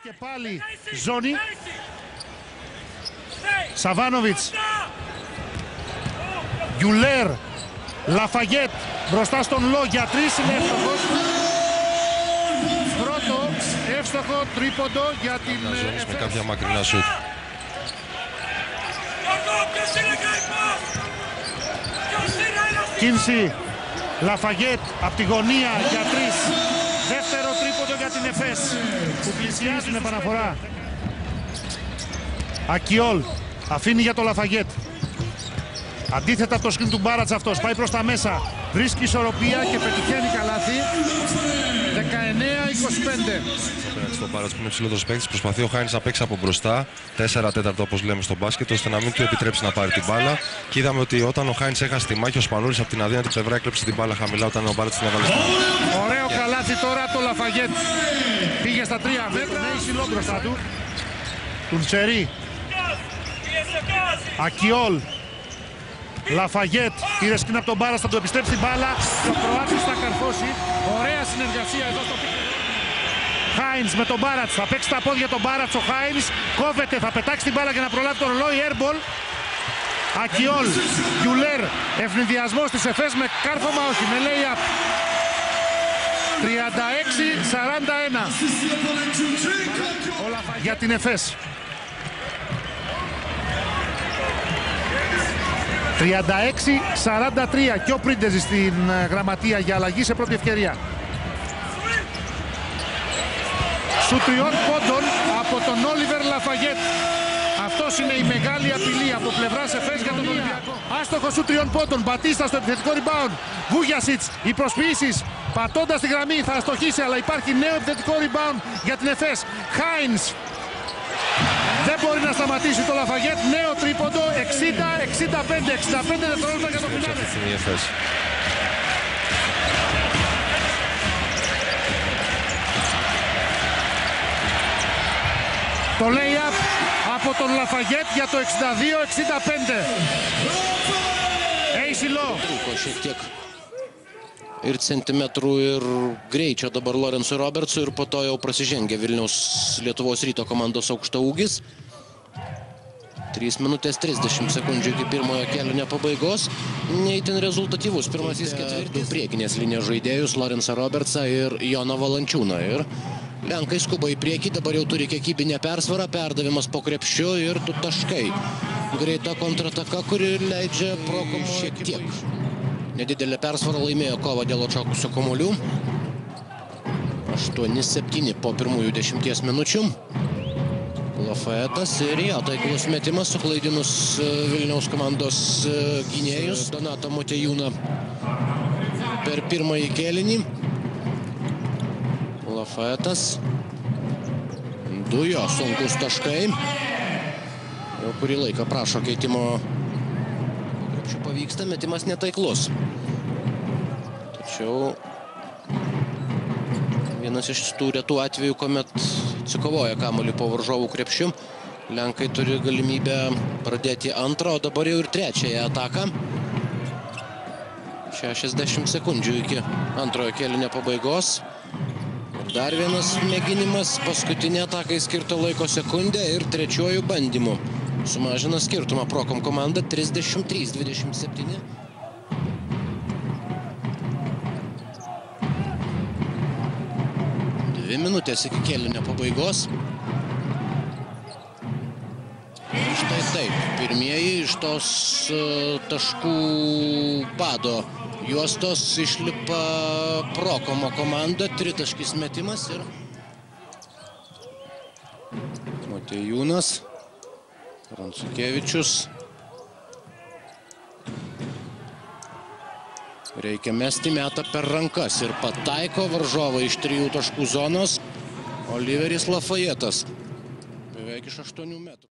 Και πάλι ζώνη. Σαβάνοβιτς. Γκιουλέρ. Λαφαγέτ μπροστά στον Λο για 3, είναι εύστοχος. Πρώτο εύστοχο τρίποντο για την Εφές. Με κάποια μακρινά σουτ. Κίνση. Λαφαγέτ από τη γωνία για 3. Δεύτερο τρίποντο για την Εφές που πλησιάζει την επαναφορά. Ακιόλ αφήνει για το Λαφαγέτ. Αντίθετα από το σκριν του Μπάρατς αυτός πάει προς τα μέσα. Βρίσκει ισορροπία και πετυχαίνει καλάθι. 19-25. Απέναντι στον Μπάρατς που είναι ψηλότερος παίκτης, προσπαθεί ο Χάινς να παίξει από μπροστά. 4/4 όπως λέμε στο μπάσκετ, ώστε να μην του επιτρέψει να πάρει την μπάλα. Και είδαμε ότι όταν ο Χάινς έχασε τη μάχη, ο Σπανούλης από την αδύνατη πλευρά έκλεψε την μπάλα χαμηλά όταν ο Μπάρατς την έβαλε στην μπάλα. Ωραίο καλάθι τώρα το Λαφαγέτ. Πήγε στα 3 μέτρα. Ναι, υψηλό μπροστά του. Τουντσερί. Ακιόλ. Λαφαγέτ πήρε σκηνή από τον Μπάρας, θα του επιστρέψει την μπάλα και ο Κροάτης θα καρφώσει. Ωραία συνεργασία εδώ στο πίκο. Χάινς με τον Μπάρατς, θα παίξει τα πόδια τον Μπάρατς ο Χάινς. Κόβεται, θα πετάξει την μπάλα για να προλάβει το ρολόι. Airball. Ακιόλ, Γκιουλέρ, ευνηδιασμός της Εφές με κάρφωμα, όχι, με lay-up. 36-41 για την Εφές. 36-43 και ο Πρίντεζη στην γραμματεία για αλλαγή σε πρώτη ευκαιρία. Σου 3 πόντων από τον Όλιβερ Λαφαγέτ. Αυτός είναι η μεγάλη απειλή από πλευράς Εφές για τον Ολυμπιακό. Άστοχο σου 3 πόντων. Μπατίστα στο επιθετικό rebound. Βούγιασιτς, οι προσποιήσεις. Πατώντας τη γραμμή θα αστοχίσει, αλλά υπάρχει νέο επιθετικό rebound για την Εφές. Χάινς. Δεν μπορεί να σταματήσει το Λαφαγέτ. Νέο τρίποντο. 60-65 δευτερόλεπτα για το φινάλε. Το lay-up από τον Λαφαγέτ για το 62-65. Eisilo. Šiek tiek ir centimetrų, ir greičio dabar Lorensui Robertsui, ir po to jau prasižengė Vilniaus Lietuvos Ryto komandos aukštaūgis. 3 minutės 30 sekundžių iki pirmojo kėlinio pabaigos. Neįtin rezultatyvus pirmasis ketvirtis. Priekinės linijos žaidėjus Lorensą Robertsą ir Joną Valančiūną. Ir Lenkai skuba į priekį, dabar jau turi kiekybinę persvarą, perdavimas po krepšiu ir 2 taškai. Greita kontrataka, kuri leidžia Prokomo šiek tiek. Nedidelė persvara, laimėjo kovą dėl atšokusio kamuolių. 8-7 po pirmųjų 10 minučių. Lafayettas ir jo taiklus metimas, suklaidinus Vilniaus komandos gynėjus. Donatą Motiejūną per pirmąjį kėlinį. Lafayettas. 2 jo sunkus taškai. Jau kurį laiką prašo keitimo. Krepšiu pavyksta, metimas netaiklus. Tačiau vienas iš tų retų atvejų, kuomet atsikovoja kamuolį po varžovų krepšiu. Lenkai turi galimybę pradėti antrą, o dabar jau ir trečiąją ataką. 60 sekundžių iki antrojo kėlinio pabaigos. Dar vienas mėginimas, paskutinė atakai skirto laiko sekundė ir trečiuoju bandymu. Sumažina skirtumą Prokom komanda 33-27. Dvi minutės iki kėlinio pabaigos. Štai taip, pirmieji iš tos taškų bado juostos išlipa Prokomo komanda, 3-taškis metimas ir Motiejūnas, Rancukievičius. Reikia mesti, meta per rankas ir pataiko varžovą iš 3 taškų zonos. Oliveris Lafayettas beveik iš 8 metrų.